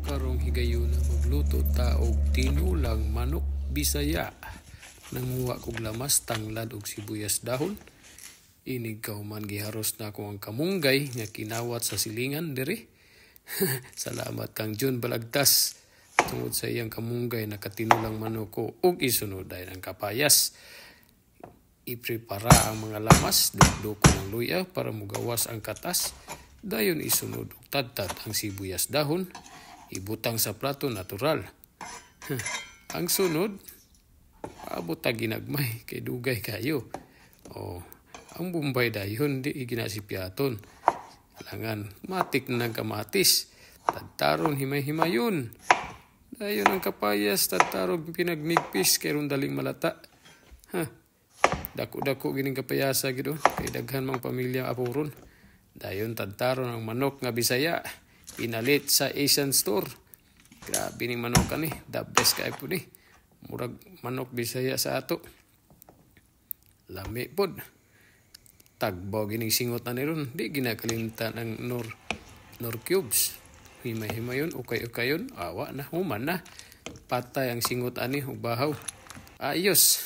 Karong higayon na magluto ta og tinulang manok Bisaya. Nanguha kog lamas, tanglad ug sibuyas dahon. Inig man giharos na ko ang kamunggay nga kinawat sa silingan diri. Salamat kang John Balagtas. Tungod sa iyang kamunggay na katinulang manok ko ug isunod ay ang kapayas. Iprepara ang mga lamas, dukdukon ang luya para mugawas ang katas. Dayon isunod ug tadtad ang sibuyas dahon. Ibutang sa plato natural. Ang sunod, abot ta ginagmay kay dugay kayo. Ang Bombay dayon di iginasipyaton. Kailangan matik na ng kamatis. Tadtaron himay-himayon. Dayon ang kapayas, tadtaron pinagnigpis kay rondaling malata. Dako-dako gining kapayasa gido kay daghan mang pamilya apuron. Dayon tadtaron ang manok nga Bisaya. Pinalit sa Asian store. Grabe ni manok ani, the best kay po ni. Murag manok Bisaya sa ato. Lami pod. Tagbaw gining singot na niron, di ginakalimtan ang nor cubes. Himay-himayon, ukay-ukayon, awa na, human na. Patay ang singot ani, ug bahaw. Ayos.